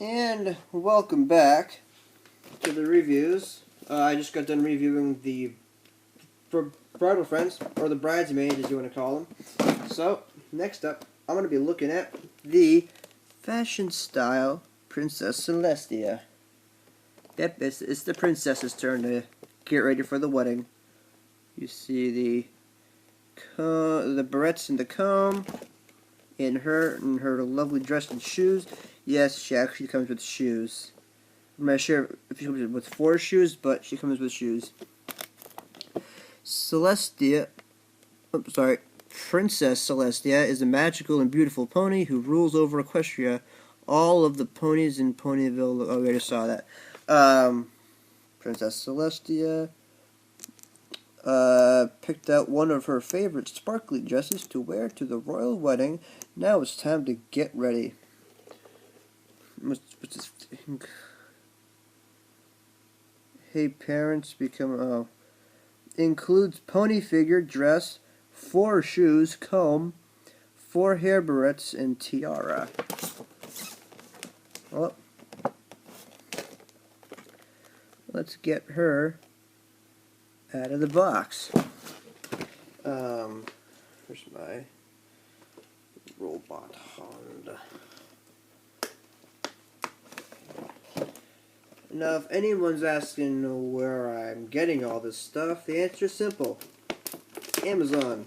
And welcome back to the reviews. I just got done reviewing the bridal friends, or the bridesmaids as you want to call them. So, next up, I'm going to be looking at the Fashion Style Princess Celestia. Yep, it's the princess's turn to get ready for the wedding. You see the barrettes and the comb, and her lovely dress and shoes. Yes, she actually comes with shoes. I'm not sure if she comes with 4 shoes, but she comes with shoes. Princess Celestia is a magical and beautiful pony who rules over Equestria. All of the ponies in Ponyville. Oh, we already saw that. Princess Celestia picked out one of her favorite sparkly dresses to wear to the royal wedding. Now it's time to get ready. What's this thing? Hey parents, become includes pony figure, dress, 4 shoes, comb, 4 hair barrettes, and tiara. Well, let's get her out of the box. Here's my robot Honda. Now, if anyone's asking where I'm getting all this stuff, the answer is simple. Amazon.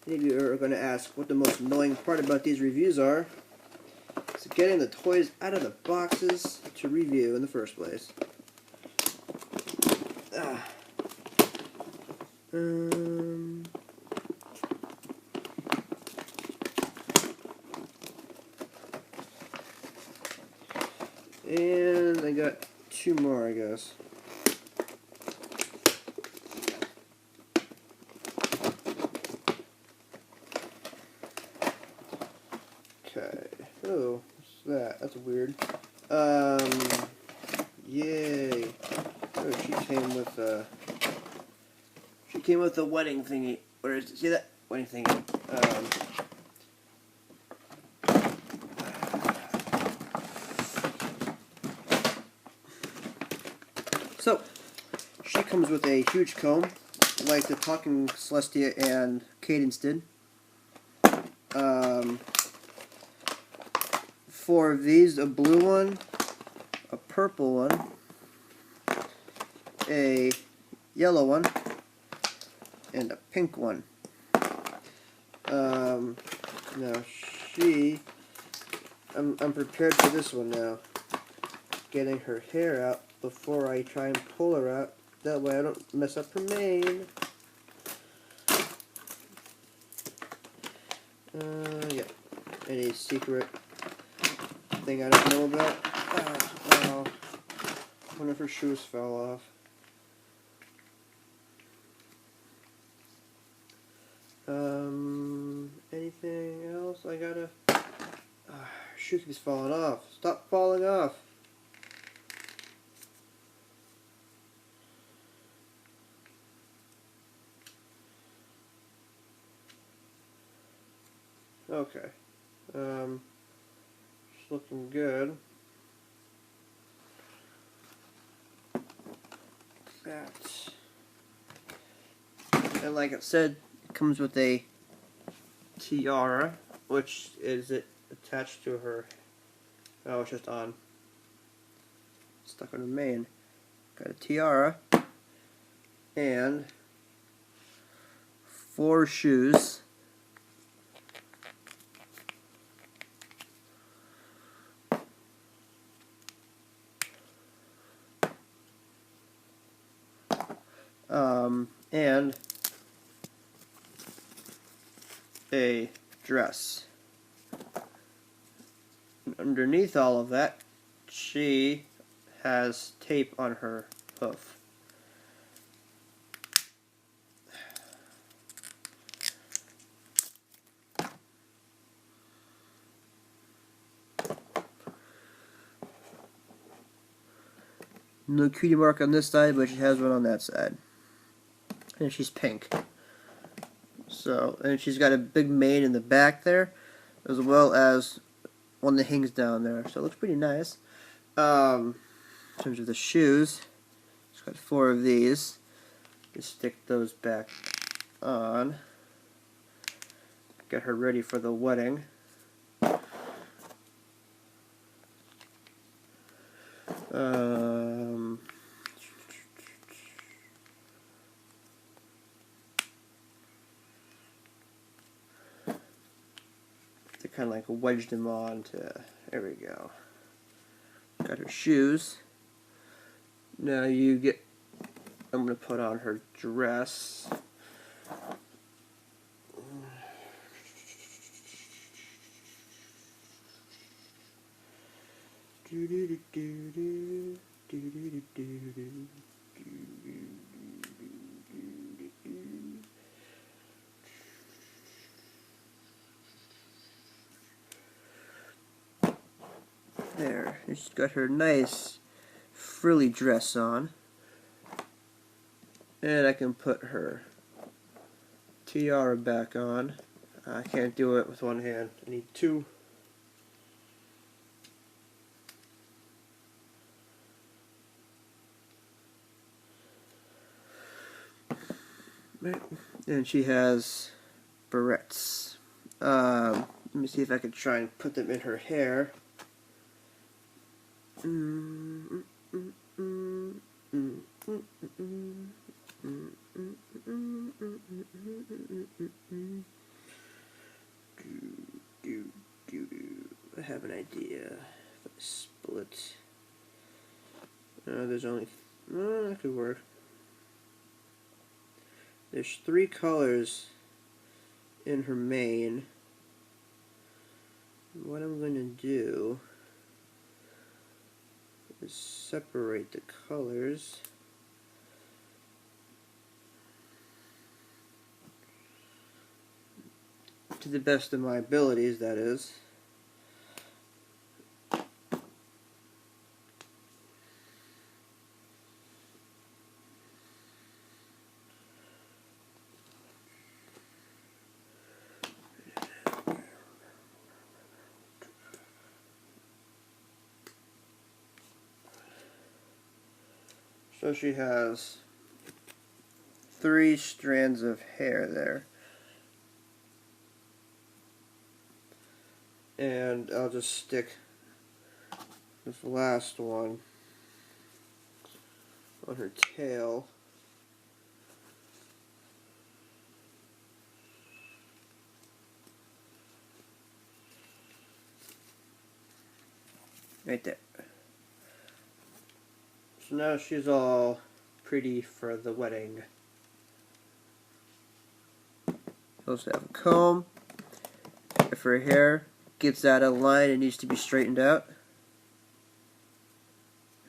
Many of you are going to ask what the most annoying part about these reviews are. It's getting the toys out of the boxes to review in the first place. And I got 2 more, I guess. Okay. Oh, what's that? That's weird. Yay. Oh, she came with a wedding thingy. Where is it? See that? Wedding thingy. So, she comes with a huge comb, like the Talking Celestia and Cadence did. 4 of these, a blue one, a purple one, a yellow one, and a pink one. Now I'm prepared for this one now. Getting her hair out before I try and pull her out. That way I don't mess up her mane. Yeah. Any secret thing I don't know about? Oh. One of her shoes fell off. Anything else? I gotta... her shoe keeps falling off. Stop falling off. Okay. It's looking good. That. And like it said, it comes with a tiara, which is attached to her. Oh, it's just on. Stuck on her mane. Got a tiara and 4 shoes. And a dress. And underneath all of that, she has tape on her hoof. No cutie mark on this side, but she has one on that side. and she's pink. So, and she's got a big mane in the back there, as well as one that hangs down there. So it looks pretty nice. In terms of the shoes, she's got 4 of these. Just stick those back on. Get her ready for the wedding. They kind of like wedged them on to, there we go. Got her shoes. Now you get, I'm going to put on her dress. There, she's got her nice frilly dress on. And I can put her tiara back on. I can't do it with one hand. I need 2. And she has barrettes. Let me see if I can try and put them in her hair. I have an idea. If I split. There's only. That could work. There's 3 colors in her mane. What I'm going to do is separate the colors. To the best of my abilities, that is. So she has 3 strands of hair there. And I'll just stick this last one on her tail. Right there. So now she's all pretty for the wedding. Also have a comb. If her hair gets out of line, it needs to be straightened out.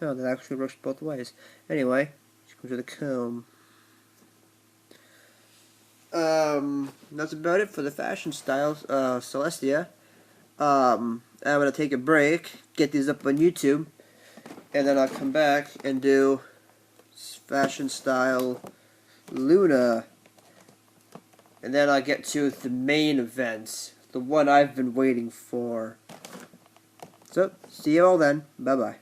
Oh, that actually works both ways. Anyway, she comes with a comb. That's about it for the Fashion Style Celestia. I'm going to take a break, get these up on YouTube, and then I'll come back and do Fashion Style Luna. And then I'll get to the main event, the one I've been waiting for. So, see you all then. Bye-bye.